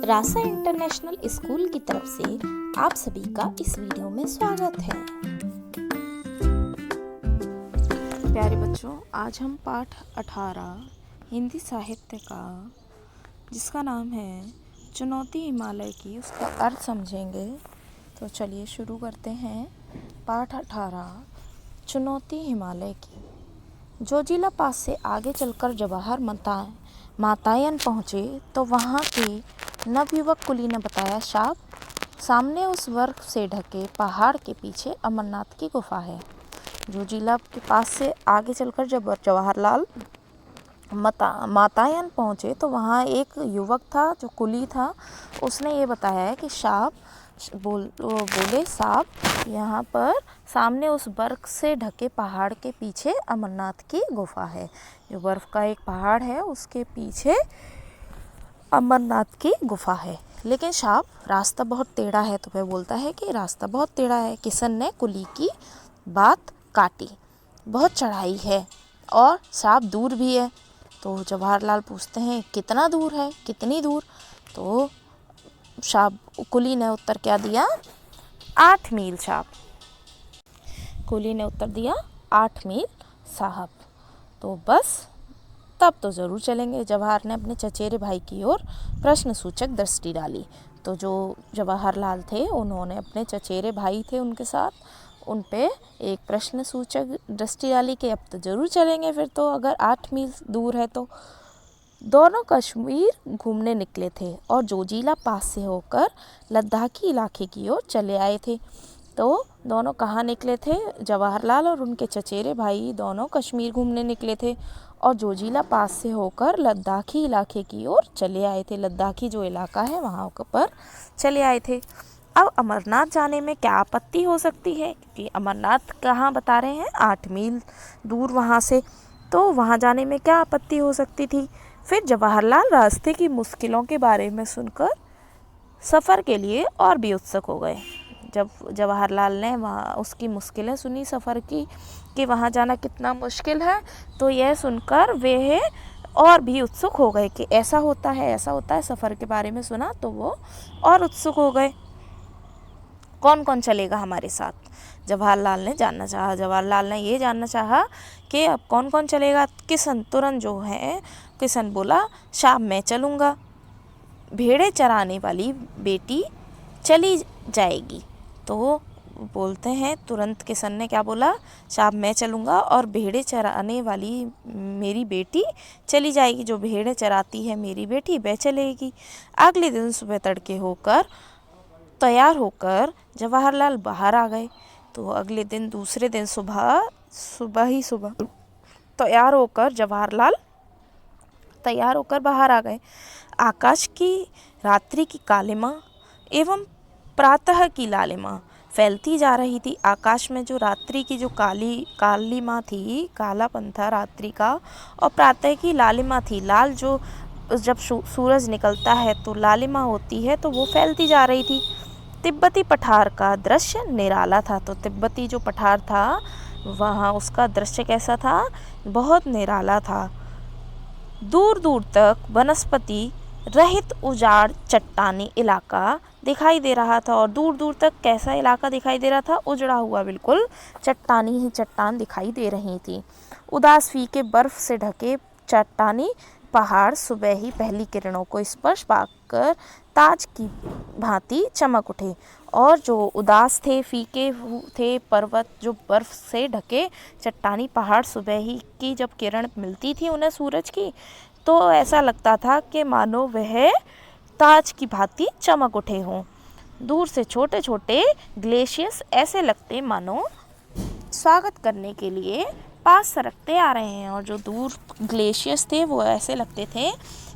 रासा international school की तरफ से आप सभी का इस वीडियो में स्वागत है। प्यारे बच्चों, आज हम पाठ 18 हिंदी साहित्य का, जिसका नाम है चुनौती हिमालय की, उसका अर्थ समझेंगे। तो चलिए शुरू करते हैं। पाठ 18 चुनौती हिमालय की। जोजिला पास से आगे चलकर जवाहर मातायन पहुँचे तो वहाँ के नवयुवक कुली ने बताया, सामने उस बर्फ से ढके पहाड़ के पीछे अमरनाथ की गुफा है। जोजिला के पास से आगे चलकर जब जवाहरलाल मातायन पहुँचे तो वहाँ एक युवक था जो कुली था। उसने ये बताया है कि बोले साहब, यहाँ पर सामने उस बर्फ से ढके पहाड़ के पीछे अमरनाथ की गुफा है। जो बर्फ का एक पहाड़ है उसके पीछे अमरनाथ की गुफा है। लेकिन साहब, रास्ता बहुत टेढ़ा है। तो वह बोलता है कि रास्ता बहुत टेढ़ा है। किशन ने कुली की बात काटी। बहुत चढ़ाई है और साहब दूर भी है। तो जवाहरलाल पूछते हैं, कितना दूर है, कितनी दूर? तो साहब कुली ने उत्तर क्या दिया? 8 मील साहब। कुली ने उत्तर दिया 8 मील साहब। तो बस तब तो ज़रूर चलेंगे। जवाहर ने अपने चचेरे भाई की ओर प्रश्न सूचक दृष्टि डाली। तो जो जवाहरलाल थे उन्होंने अपने चचेरे भाई थे उनके साथ, उन पे एक प्रश्न सूचक दृष्टि डाली कि अब तो ज़रूर चलेंगे फिर तो, अगर 8 मील दूर है तो। दोनों कश्मीर घूमने निकले थे और जोजिला पास से होकर लद्दाखी इलाके की ओर चले आए थे। तो दोनों कहाँ निकले थे? जवाहरलाल और उनके चचेरे भाई दोनों कश्मीर घूमने निकले थे और जोजिला पास से होकर लद्दाखी इलाके की ओर चले आए थे। लद्दाखी जो इलाका है वहाँ पर चले आए थे। अब अमरनाथ जाने में क्या आपत्ति हो सकती है? क्योंकि अमरनाथ कहाँ बता रहे हैं? 8 मील दूर वहाँ से। तो वहाँ जाने में क्या आपत्ति हो सकती थी? फिर जवाहरलाल रास्ते की मुश्किलों के बारे में सुनकर सफ़र के लिए और भी उत्सुक हो गए। जब जवाहरलाल ने वहाँ उसकी मुश्किलें सुनी सफ़र की, कि वहाँ जाना कितना मुश्किल है, तो यह सुनकर वे और भी उत्सुक हो गए कि ऐसा होता है, ऐसा होता है। सफ़र के बारे में सुना तो वो और उत्सुक हो गए। कौन कौन चलेगा हमारे साथ? जवाहरलाल ने जानना चाहा। जवाहरलाल ने ये जानना चाहा कि अब कौन कौन चलेगा। किशन तुरंत जो है, किशन बोला, शाम मैं चलूँगा, भेड़े चराने वाली बेटी चली जाएगी। तो बोलते हैं तुरंत किशन ने क्या बोला? शाम मैं चलूँगा और भेड़े चराने वाली मेरी बेटी चली जाएगी। जो भेड़े चराती है मेरी बेटी वह चलेगी। अगले दिन सुबह तड़के तैयार होकर जवाहरलाल बाहर आ गए। तो अगले दिन दूसरे दिन सुबह तैयार होकर जवाहरलाल बाहर आ गए। आकाश की रात्रि की कालिमा एवं प्रातः की लालिमा फैलती जा रही थी। आकाश में जो रात्रि की जो कालिमा थी, कालापन था रात्रि का, और प्रातः की लालिमा थी, लाल जो जब सूरज निकलता है तो लालिमा होती है, तो वो फैलती जा रही थी। तिब्बती पठार का दृश्य निराला था। तो तिब्बती जो पठार था वहाँ उसका दृश्य कैसा था? बहुत निराला था। दूर दूर तक वनस्पति रहित उजाड़ चट्टानी इलाका दिखाई दे रहा था। और दूर दूर तक कैसा इलाका दिखाई दे रहा था? उजड़ा हुआ, बिल्कुल चट्टानी ही चट्टान दिखाई दे रही थी। उदास फीके बर्फ से ढके चट्टानी पहाड़ सुबह ही पहली किरणों को स्पर्श पाकर ताज की भांति चमक उठे। और जो उदास थे, फीके थे पर्वत, जो बर्फ से ढके चट्टानी पहाड़, सुबह ही की जब किरण मिलती थी उन्हें सूरज की, तो ऐसा लगता था कि मानो वह ताज की भांति चमक उठे हों। दूर से छोटे छोटे ग्लेशियर्स ऐसे लगते मानो स्वागत करने के लिए पास सरकते आ रहे हैं। और जो दूर ग्लेशियर्स थे वो ऐसे लगते थे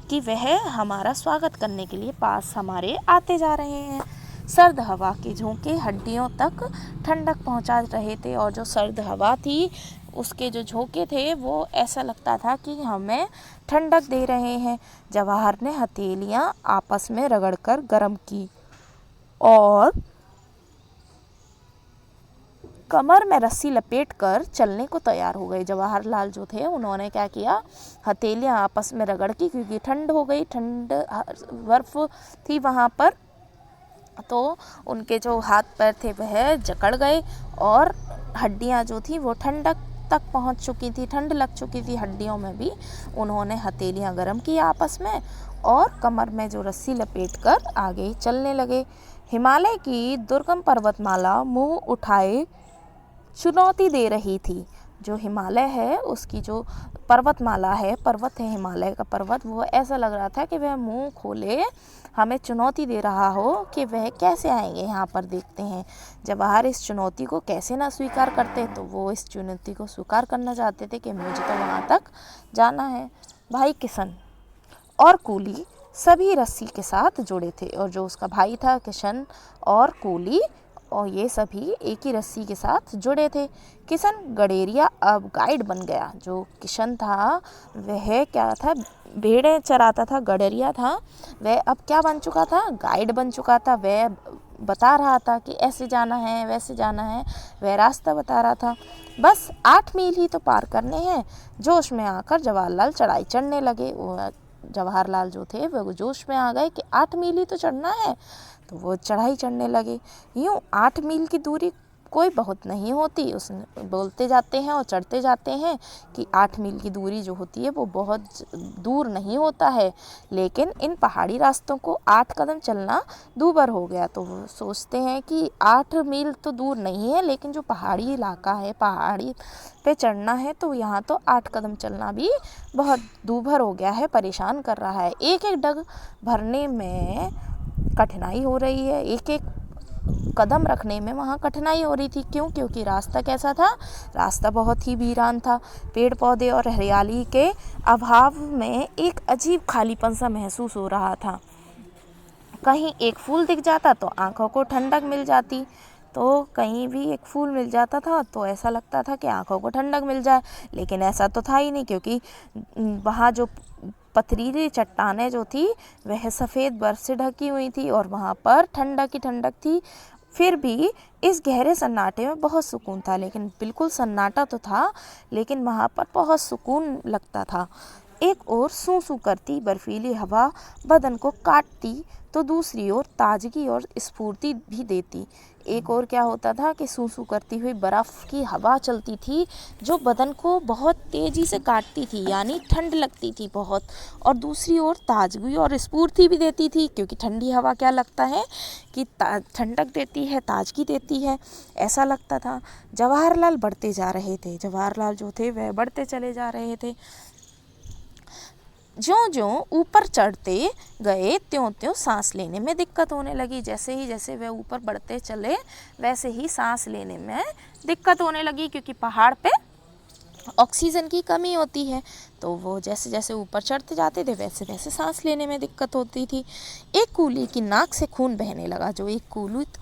कि वह हमारा स्वागत करने के लिए पास हमारे आते जा रहे हैं। सर्द हवा के झोंके हड्डियों तक ठंडक पहुंचा रहे थे। और जो सर्द हवा थी उसके जो झोंके थे वो ऐसा लगता था कि हमें ठंडक दे रहे हैं। जवाहर ने हथेलियां आपस में रगड़कर गर्म की और कमर में रस्सी लपेटकर चलने को तैयार हो गए। जवाहरलाल जो थे उन्होंने क्या किया, हथेलियां आपस में रगड़ की, क्योंकि ठंड हो गई, ठंड बर्फ थी वहाँ पर, तो उनके जो हाथ पैर थे वह जकड़ गए और हड्डियाँ जो थी वो ठंडक तक पहुँच चुकी थी, ठंड लग चुकी थी हड्डियों में भी। उन्होंने हथेलियाँ गर्म की आपस में और कमर में जो रस्सी लपेटकर आगे चलने लगे। हिमालय की दुर्गम पर्वतमाला मुंह उठाए चुनौती दे रही थी। जो हिमालय है उसकी जो पर्वतमाला है, पर्वत है हिमालय का पर्वत, वो ऐसा लग रहा था कि वह मुंह खोले हमें चुनौती दे रहा हो कि वह कैसे आएंगे यहाँ पर, देखते हैं जवाहर इस चुनौती को कैसे ना स्वीकार करते। तो वो इस चुनौती को स्वीकार करना चाहते थे कि मुझे तो वहाँ तक जाना है। भाई किशन और कूली सभी रस्सी के साथ जुड़े थे, और जो उसका भाई था किशन और कूली, और ये सभी एक ही रस्सी के साथ जुड़े थे। किशन गडेरिया अब गाइड बन गया। जो किशन था वह क्या था, भेड़ें चराता था, गडेरिया था, वह अब क्या बन चुका था, गाइड बन चुका था। वह बता रहा था कि ऐसे जाना है वैसे जाना है, वह रास्ता बता रहा था। बस 8 मील ही तो पार करने हैं। जोश में आकर जवाहरलाल चढ़ाई चढ़ने लगे। जवाहरलाल जो थे वह जोश में आ गए कि 8 मील ही तो चढ़ना है, तो वो चढ़ाई चढ़ने लगे। यूँ 8 मील की दूरी कोई बहुत नहीं होती, उसने बोलते जाते हैं और चढ़ते जाते हैं कि 8 मील की दूरी जो होती है वो बहुत दूर नहीं होता है, लेकिन इन पहाड़ी रास्तों को 8 कदम चलना दूभर हो गया। तो वो सोचते हैं कि 8 मील तो दूर नहीं है, लेकिन जो पहाड़ी इलाका है, पहाड़ी पे चढ़ना है, तो यहाँ तो 8 कदम चलना भी बहुत दूभर हो गया है, परेशान कर रहा है। एक एक डग भरने में कठिनाई हो रही है, एक एक कदम रखने में वहाँ कठिनाई हो रही थी। क्यों? क्योंकि रास्ता कैसा था, रास्ता बहुत ही वीरान था। पेड़ पौधे और हरियाली के अभाव में एक अजीब खालीपन सा महसूस हो रहा था। कहीं एक फूल दिख जाता तो आँखों को ठंडक मिल जाती, तो कहीं भी एक फूल मिल जाता था तो ऐसा लगता था कि आँखों को ठंडक मिल जाए, लेकिन ऐसा तो था ही नहीं, क्योंकि वहाँ जो पथरीली चट्टानें जो थी वह सफ़ेद बर्फ से ढकी हुई थी और वहाँ पर ठंडक ही ठंडक थी। फिर भी इस गहरे सन्नाटे में बहुत सुकून था, लेकिन बिल्कुल सन्नाटा तो था, लेकिन वहाँ पर बहुत सुकून लगता था। एक ओर सूं सूं करती बर्फीली हवा बदन को काटती, तो दूसरी ओर ताजगी और स्फूर्ति भी देती। एक और क्या होता था कि सूं सूं करती हुई बर्फ़ की हवा चलती थी जो बदन को बहुत तेज़ी से काटती थी, यानी ठंड लगती थी बहुत, और दूसरी ओर ताजगी और स्फूर्ति भी देती थी, क्योंकि ठंडी हवा क्या लगता है कि ठंडक देती है, ताजगी देती है, ऐसा लगता था। जवाहरलाल बढ़ते जा रहे थे, जवाहरलाल जो थे वह बढ़ते चले जा रहे थे। ज्यों ज्यों ऊपर चढ़ते गए त्यों त्यों सांस लेने में दिक्कत होने लगी। जैसे वे ऊपर बढ़ते चले वैसे ही सांस लेने में दिक्कत होने लगी, क्योंकि पहाड़ पे ऑक्सीजन की कमी होती है, तो वो जैसे जैसे ऊपर चढ़ते जाते थे वैसे वैसे सांस लेने में दिक्कत होती थी। एक कूली की नाक से खून बहने लगा। जो एक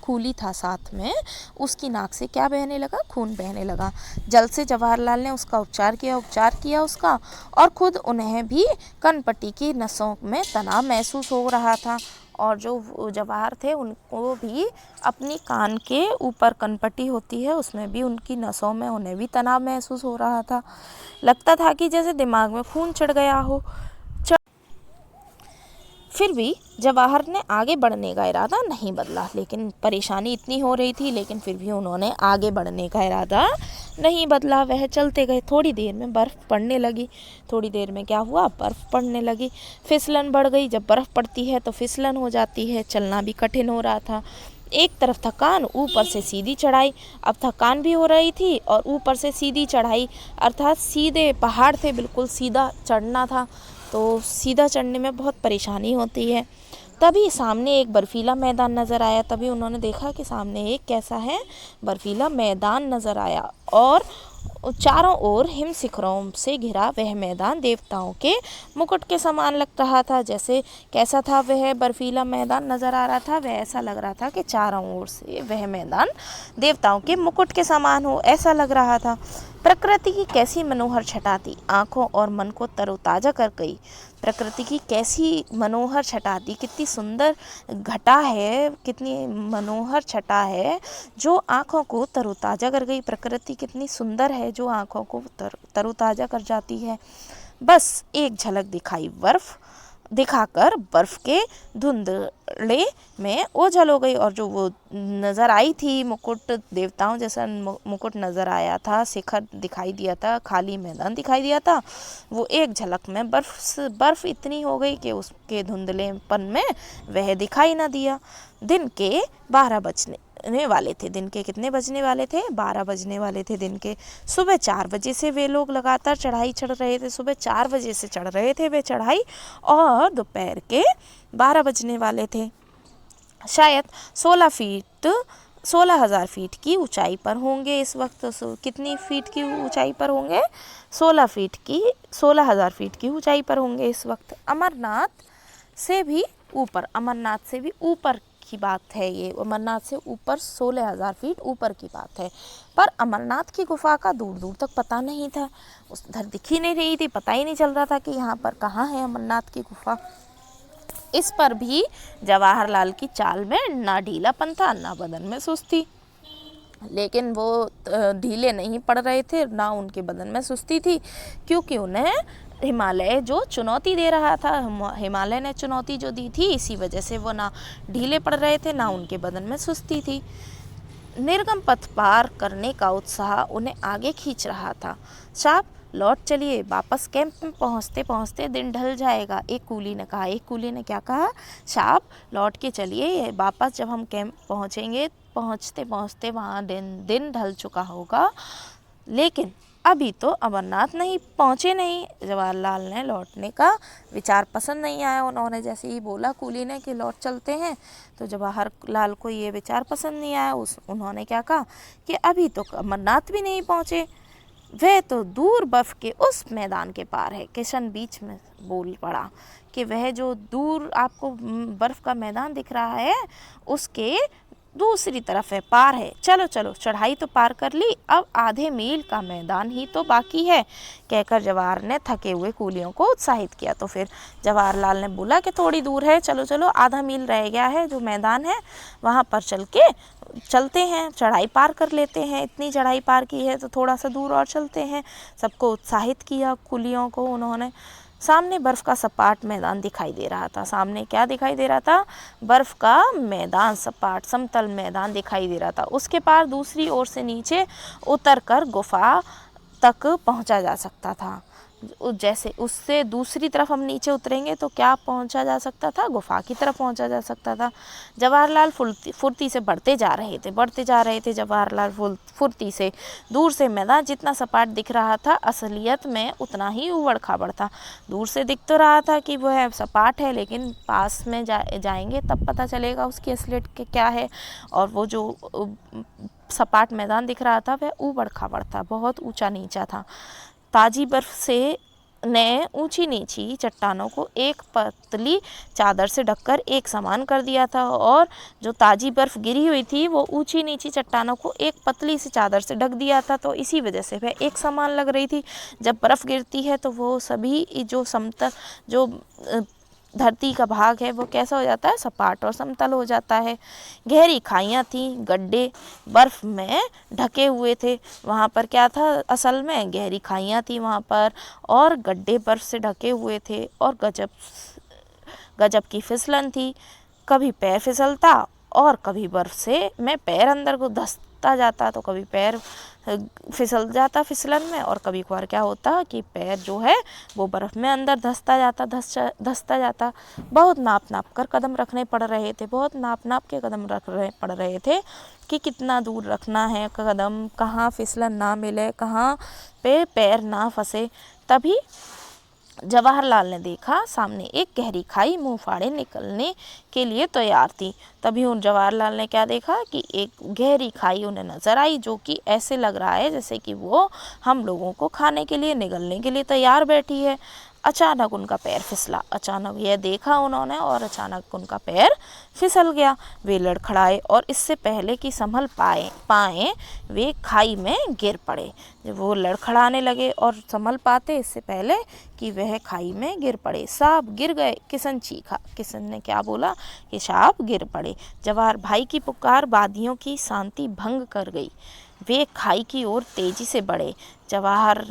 कूली था साथ में, उसकी नाक से क्या बहने लगा, खून बहने लगा। जल्द से जवाहरलाल ने उसका उपचार किया उसका, और खुद उन्हें भी कनपट्टी की नसों में तनाव महसूस हो रहा था, और जो जवाहर थे उनको भी अपनी कान के ऊपर कनपट्टी होती है, उसमें भी उनकी नसों में उन्हें भी तनाव महसूस हो रहा था। लगता था कि जैसे दिमाग में खून चढ़ गया हो। फिर भी जवाहर ने आगे बढ़ने का इरादा नहीं बदला, लेकिन परेशानी इतनी हो रही थी, लेकिन फिर भी उन्होंने आगे बढ़ने का इरादा नहीं बदला। वह चलते गए। थोड़ी देर में बर्फ़ पड़ने लगी। थोड़ी देर में क्या हुआ, बर्फ़ पड़ने लगी। फिसलन बढ़ गई। जब बर्फ़ पड़ती है तो फिसलन हो जाती है, चलना भी कठिन हो रहा था। एक तरफ थकान, ऊपर से सीधी चढ़ाई। अब थकान भी हो रही थी और ऊपर से सीधी चढ़ाई, अर्थात सीधे पहाड़ थे, बिल्कुल सीधा चढ़ना था, तो सीधा चढ़ने में बहुत परेशानी होती है। तभी सामने एक बर्फीला मैदान नज़र आया। तभी उन्होंने देखा कि सामने एक कैसा है, बर्फीला मैदान नज़र आया, और चारों ओर हिम शिखरों से घिरा वह मैदान देवताओं के मुकुट के समान लग रहा था। जैसे कैसा था वह बर्फीला मैदान नज़र आ रहा था, वह ऐसा लग रहा था कि चारों ओर से वह मैदान देवताओं के मुकुट के समान हो, ऐसा लग रहा था। प्रकृति की कैसी मनोहर छटा थी, आँखों और मन को तरोताज़ा कर गई। प्रकृति की कैसी मनोहर छटा थी, कितनी सुंदर घटा है, कितनी मनोहर छटा है जो आँखों को तरोताज़ा कर गई। प्रकृति कितनी सुंदर है जो आँखों को तरोताज़ा कर जाती है। बस एक झलक दिखाकर बर्फ़ के धुंधले में ओझल हो गई। और जो वो नज़र आई थी मुकुट, देवताओं जैसा मुकुट नज़र आया था, शिखर दिखाई दिया था, खाली मैदान दिखाई दिया था, वो एक झलक में बर्फ़ इतनी हो गई कि उसके धुंधलेपन में वह दिखाई ना दिया। दिन के 12 बजने वाले थे। दिन के कितने बजने वाले थे? 12 बजने वाले थे दिन के। सुबह 4 बजे से वे लोग लगातार चढ़ाई चढ़ रहे थे। सुबह 4 बजे से चढ़ रहे थे वे चढ़ाई, और दोपहर के 12 बजने वाले थे। शायद 16,000 फीट की ऊंचाई पर होंगे इस वक्त। कितनी फीट की ऊंचाई पर होंगे? 16,000 फीट की ऊंचाई पर होंगे इस वक्त। अमरनाथ से भी ऊपर की बात है ये। अमरनाथ से ऊपर 16,000 फीट ऊपर की बात है। पर अमरनाथ की गुफा का दूर दूर तक पता नहीं था, उधर दिख ही नहीं रही थी, पता ही नहीं चल रहा था कि यहाँ पर कहाँ है अमरनाथ की गुफा। इस पर भी जवाहरलाल की चाल में ना ढीलापन था ना बदन में सुस्ती। लेकिन वो ढीले नहीं पड़ रहे थे, ना उनके बदन में सुस्ती थी, क्योंकि उन्हें हिमालय जो चुनौती दे रहा था, हिमालय ने चुनौती जो दी थी, इसी वजह से वो ना ढीले पड़ रहे थे ना उनके बदन में सुस्ती थी। निर्गम पथ पार करने का उत्साह उन्हें आगे खींच रहा था। साहब लौट चलिए, वापस कैंप में पहुंचते पहुंचते दिन ढल जाएगा, एक कूली ने कहा। एक कूली ने क्या कहा? साहब लौट के चलिए, वापस जब हम कैंप पहुंचेंगे, पहुंचते पहुंचते वहाँ दिन ढल चुका होगा। लेकिन अभी तो अमरनाथ नहीं पहुँचे नहीं। जवाहरलाल ने लौटने का विचार पसंद नहीं आया। उन्होंने जैसे ही बोला कूली ने कि लौट चलते हैं, तो जवाहरलाल को ये विचार पसंद नहीं आया। उन्होंने क्या कहा कि अभी तो अमरनाथ भी नहीं पहुँचे, वह तो दूर बर्फ़ के उस मैदान के पार है। किशन बीच में बोल पड़ा कि वह जो दूर आपको बर्फ़ का मैदान दिख रहा है, उसके दूसरी तरफ है, पार है। चलो चलो, चढ़ाई तो पार कर ली, अब आधे मील का मैदान ही तो बाकी है, कहकर जवाहर ने थके हुए कूलियों को उत्साहित किया। तो फिर जवाहरलाल ने बोला कि थोड़ी दूर है, चलो चलो, आधा मील रह गया है जो मैदान है, वहाँ पर चलते हैं, चढ़ाई पार कर लेते हैं। इतनी चढ़ाई पार की है तो थोड़ा सा दूर और चलते हैं। सबको उत्साहित किया कुलियों को उन्होंने। सामने बर्फ़ का सपाट मैदान दिखाई दे रहा था। सामने क्या दिखाई दे रहा था? बर्फ़ का मैदान, सपाट समतल मैदान दिखाई दे रहा था। उसके पार दूसरी ओर से नीचे उतरकर गुफा तक पहुंचा जा सकता था। जैसे उससे दूसरी तरफ हम नीचे उतरेंगे तो क्या पहुंचा जा सकता था? गुफा की तरफ पहुंचा जा सकता था। जवाहरलाल फुर्ती से बढ़ते जा रहे थे जवाहरलाल फुर्ती से। दूर से मैदान जितना सपाट दिख रहा था, असलियत में उतना ही उबड़ खाबड़ था। दूर से दिख तो रहा था कि वह सपाट है, लेकिन पास में जाएंगे तब पता चलेगा उसकी असलियत क्या है। और वो जो सपाट मैदान दिख रहा था वह उबड़ खाबड़ था, बहुत ऊंचा नीचा था। ताज़ी बर्फ़ ने ऊंची नीची चट्टानों को एक पतली चादर से ढककर एक समान कर दिया था, और जो ताज़ी बर्फ़ गिरी हुई थी वो ऊंची नीची चट्टानों को एक पतली सी चादर से ढक दिया था। तो इसी वजह से वह एक समान लग रही थी। जब बर्फ़ गिरती है तो वो सभी जो धरती का भाग है वो कैसा हो जाता है? सपाट और समतल हो जाता है। गहरी खाइयाँ थीं, गड्ढे बर्फ़ में ढके हुए थे। वहाँ पर क्या था? असल में गहरी खाइयाँ थीं वहाँ पर, और गड्ढे बर्फ़ से ढके हुए थे, और गजब की फिसलन थी। कभी पैर फिसलता और कभी बर्फ़ में पैर अंदर को धंसता जाता, तो कभी पैर फिसल जाता फिसलन में, और कभी कभार क्या होता कि पैर जो है वो बर्फ़ में अंदर धंसता जाता। बहुत नाप कर कदम रखने पड़ रहे थे, बहुत नाप के कदम पड़ रहे थे कि कितना दूर रखना है कदम, कहाँ फिसलन ना मिले, कहाँ पे पैर ना फंसे। तभी जवाहरलाल ने देखा सामने एक गहरी खाई मुंह फाड़े निकलने के लिए तैयार थी। तभी उन जवाहरलाल ने क्या देखा कि एक गहरी खाई उन्हें नज़र आई, जो कि ऐसे लग रहा है जैसे कि वो हम लोगों को खाने के लिए, निगलने के लिए तैयार बैठी है। अचानक उनका पैर फिसला। अचानक यह देखा उन्होंने और अचानक उनका पैर फिसल गया। वे लड़खड़ाए और इससे पहले कि संभल पाए वे खाई में गिर पड़े। जब वो लड़खड़ाने लगे और संभल पाते इससे पहले कि वह खाई में गिर पड़े। सांप गिर गए, किशन चीखा। किशन ने क्या बोला कि सांप गिर पड़े। जवाहर भाई की पुकार वादियों की शांति भंग कर गई। वे खाई की ओर तेजी से बढ़े। जवाहर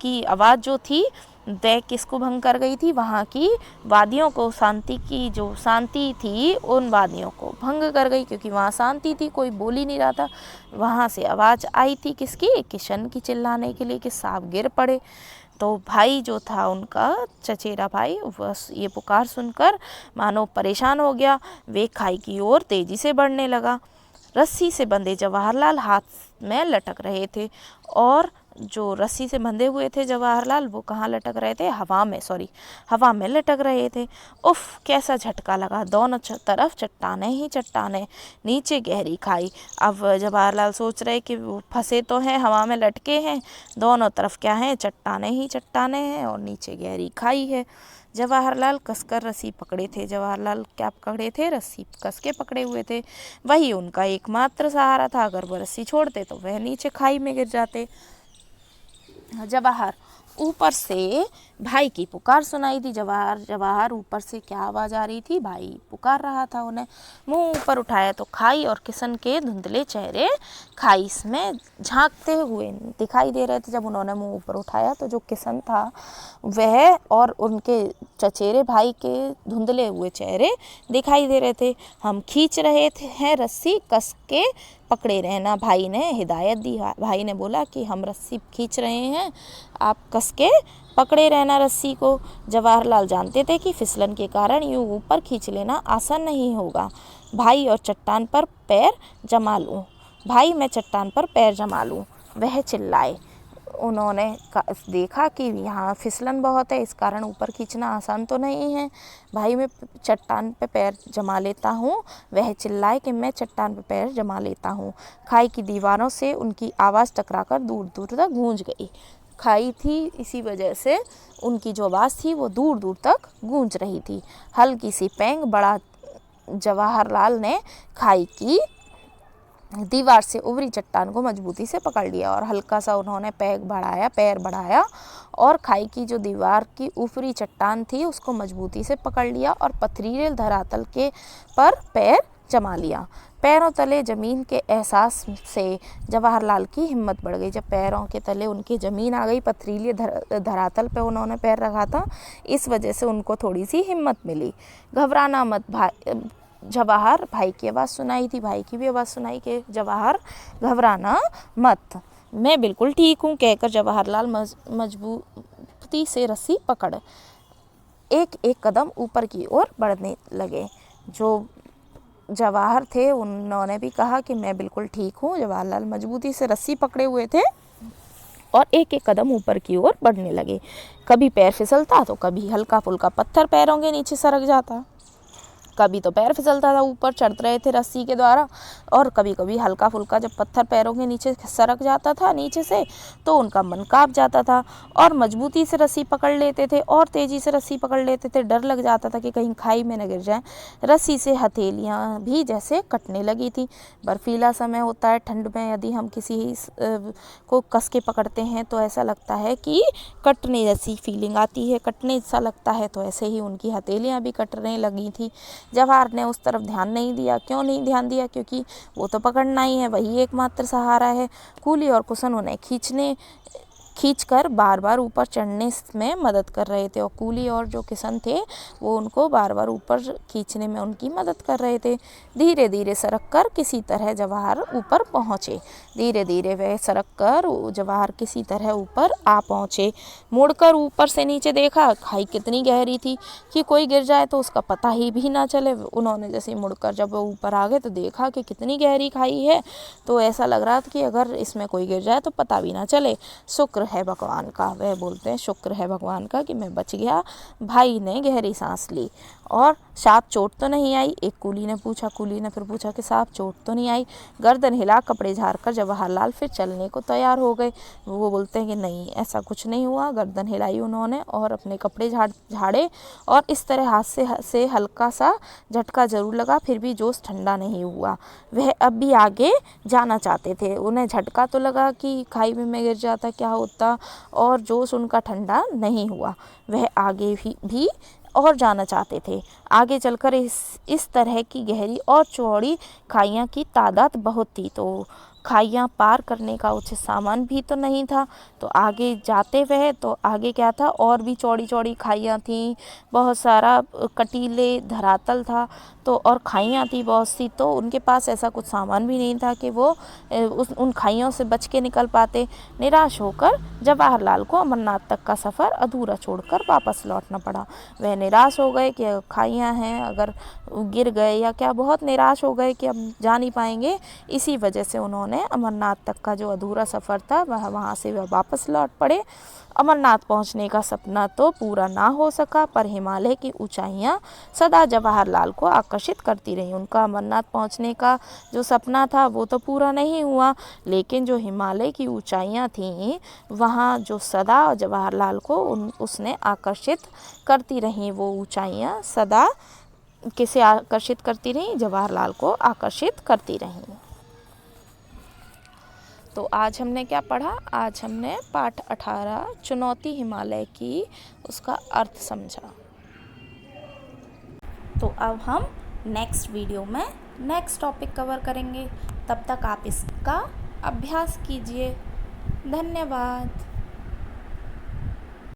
की आवाज़ जो थी वह किसको भंग कर गई थी? वहाँ की वादियों को, शांति की जो शांति थी उन वादियों को भंग कर गई, क्योंकि वहाँ शांति थी, कोई बोल ही नहीं रहा था। वहाँ से आवाज़ आई थी किसकी? किशन की चिल्लाने के लिए कि सांप गिर पड़े। तो भाई जो था उनका चचेरा भाई, बस ये पुकार सुनकर मानो परेशान हो गया। वे खाई की ओर तेजी से बढ़ने लगा। रस्सी से बंधे जवाहरलाल हाथ में लटक रहे थे, और जो रस्सी से बंधे हुए थे जवाहरलाल वो कहाँ लटक रहे थे? हवा में लटक रहे थे। उफ, कैसा झटका लगा! दोनों तरफ चट्टाने ही चट्टाने, नीचे गहरी खाई। अब जवाहरलाल सोच रहे कि वो फंसे तो हैं, हवा में लटके हैं, दोनों तरफ क्या है? चट्टाने ही चट्टाने हैं और नीचे गहरी खाई है। जवाहरलाल कसकर रस्सी पकड़े थे। जवाहरलाल क्या पकड़े थे? रस्सी कस के पकड़े हुए थे। वही उनका एकमात्र सहारा था। अगर वो रस्सी छोड़ते तो वह नीचे खाई में गिर जाते। जवाहर ऊपर से भाई की पुकार सुनाई दी। जवाहर ऊपर से क्या आवाज़ आ रही थी? भाई पुकार रहा था उन्हें। मुंह ऊपर उठाया तो खाई और किशन के धुंधले चेहरे खाई में झांकते हुए दिखाई दे रहे थे। जब उन्होंने मुंह ऊपर उठाया तो जो किशन था वह और उनके चचेरे भाई के धुंधले हुए चेहरे दिखाई दे रहे थे। हम खींच रहे हैं रस्सी, कस के पकड़े रहना, भाई ने हिदायत दी। भाई ने बोला कि हम रस्सी खींच रहे हैं, आप कस के पकड़े रहना रस्सी को। जवाहरलाल जानते थे कि फिसलन के कारण यूँ ऊपर खींच लेना आसान नहीं होगा। भाई और चट्टान पर पैर जमा लूँ, भाई मैं चट्टान पर पैर जमा लूँ, वह चिल्लाए। उन्होंने देखा कि यहाँ फिसलन बहुत है, इस कारण ऊपर खींचना आसान तो नहीं है। भाई मैं चट्टान पे पैर जमा लेता हूँ, वह चिल्लाए कि मैं चट्टान पे पैर जमा लेता हूँ। खाई की दीवारों से उनकी आवाज़ टकराकर दूर दूर तक गूंज गई। खाई थी, इसी वजह से उनकी जो आवाज़ थी वो दूर दूर तक गूंज रही थी। हल्की सी पैंग बढ़ा जवाहरलाल ने खाई की दीवार से उभरी चट्टान को मजबूती से पकड़ लिया और हल्का सा उन्होंने पैर बढ़ाया और खाई की जो दीवार की ऊपरी चट्टान थी उसको मजबूती से पकड़ लिया और पथरीले धरातल के पर पैर जमा लिया। पैरों तले ज़मीन के एहसास से जवाहरलाल की हिम्मत बढ़ गई। जब पैरों के तले उनकी ज़मीन आ गई, पथरीले धरातल पे उन्होंने पैर रखा था, इस वजह से उनको थोड़ी सी हिम्मत मिली। घबराना मत भाई, जवाहर भाई की आवाज़ सुनाई थी। भाई की भी आवाज़ सुनाई कि जवाहर घबराना मत, मैं बिल्कुल ठीक हूँ, कहकर जवाहरलाल मजबूती से रस्सी पकड़ एक एक कदम ऊपर की ओर बढ़ने लगे। जो जवाहर थे उन्होंने भी कहा कि मैं बिल्कुल ठीक हूँ। जवाहरलाल मजबूती से रस्सी पकड़े हुए थे और एक एक कदम ऊपर की ओर बढ़ने लगे। कभी पैर फिसलता तो कभी हल्का फुल्का पत्थर पैरों के नीचे सरक जाता, कभी तो पैर फिसलता था, ऊपर चढ़ रहे थे रस्सी के द्वारा, और कभी कभी हल्का फुल्का जब पत्थर पैरों के नीचे सरक जाता था नीचे से तो उनका मन काँप जाता था और मजबूती से रस्सी पकड़ लेते थे और तेज़ी से रस्सी पकड़ लेते थे। डर लग जाता था कि कहीं खाई में न गिर जाए। रस्सी से हथेलियाँ भी जैसे कटने लगी थी। बर्फीला समय होता है, ठंड में यदि हम किसी को कस के पकड़ते हैं तो ऐसा लगता है कि कटने जैसी फीलिंग आती है, कटने सा लगता है, तो ऐसे ही उनकी हथेलियाँ भी कटने लगी थी। जवाहर ने उस तरफ ध्यान नहीं दिया। क्यों नहीं ध्यान दिया? क्योंकि वो तो पकड़ना ही है, वही एकमात्र सहारा है। कूली और कुशन उन्हें खींचकर बार बार ऊपर चढ़ने में मदद कर रहे थे और कूली और जो किशन थे वो उनको बार बार ऊपर खींचने में उनकी मदद कर रहे थे। धीरे धीरे सरक कर किसी तरह जवाहर ऊपर पहुँचे। धीरे धीरे वह सरक कर जवाहर किसी तरह ऊपर आ पहुँचे। मुड़कर ऊपर से नीचे देखा, खाई कितनी गहरी थी कि कोई गिर जाए तो उसका पता ही भी ना चले। उन्होंने जैसे मुड़कर जब ऊपर आ गए तो देखा कि कितनी गहरी खाई है, तो ऐसा लग रहा था कि अगर इसमें कोई गिर जाए तो पता भी ना चले। शुक्र है भगवान का, वह बोलते हैं शुक्र है भगवान का कि मैं बच गया। भाई ने गहरी सांस ली और साहब चोट तो नहीं आई? एक कुली ने पूछा। कुली ने फिर पूछा कि साहब चोट तो नहीं आई? गर्दन हिला कपड़े झाड़कर जवाहरलाल फिर चलने को तैयार हो गए। वो बोलते हैं कि नहीं, ऐसा कुछ नहीं हुआ। गर्दन हिलाई उन्होंने और अपने कपड़े झाड़े और इस तरह हाथ से हल्का सा झटका जरूर लगा, फिर भी जोश ठंडा नहीं हुआ। वह अब भी आगे जाना चाहते थे। उन्हें झटका तो लगा कि खाई में गिर जाता क्या होता, और जोश उनका ठंडा नहीं हुआ। वह आगे भी और जाना चाहते थे। आगे चलकर इस तरह की गहरी और चौड़ी खाइयाँ की तादाद बहुत थी, तो खाइयाँ पार करने का उचित सामान भी तो नहीं था। तो आगे जाते वह तो आगे क्या था, और भी चौड़ी चौड़ी खाइयाँ थीं, बहुत सारा कटीले धरातल था, तो और खाइयाँ थी बहुत सी, तो उनके पास ऐसा कुछ सामान भी नहीं था कि वो उन खाइयों से बच के निकल पाते। निराश होकर जवाहरलाल को अमरनाथ तक का सफ़र अधूरा छोड़कर वापस लौटना पड़ा। वह निराश हो गए कि खाइयाँ हैं, अगर गिर गए या क्या, बहुत निराश हो गए कि अब जा नहीं पाएंगे। इसी वजह से उन्होंने अमरनाथ तक का जो अधूरा सफ़र था वहाँ से वह वापस लौट पड़े। अमरनाथ पहुँचने का सपना तो पूरा ना हो सका, पर हिमालय की ऊंचाइयाँ सदा जवाहरलाल को आकर्षित करती रहीं। उनका अमरनाथ पहुँचने का जो सपना था वो तो पूरा नहीं हुआ, लेकिन जो हिमालय की ऊंचाइयाँ थीं वहाँ जो सदा जवाहरलाल को उसने आकर्षित करती रहीं। वो ऊंचाइयाँ सदा किसे आकर्षित करती रहीं? जवाहरलाल को आकर्षित करती रहीं। तो आज हमने क्या पढ़ा? आज हमने पाठ 18 चुनौती हिमालय की, उसका अर्थ समझा। तो अब हम नेक्स्ट वीडियो में नेक्स्ट टॉपिक कवर करेंगे। तब तक आप इसका अभ्यास कीजिए। धन्यवाद।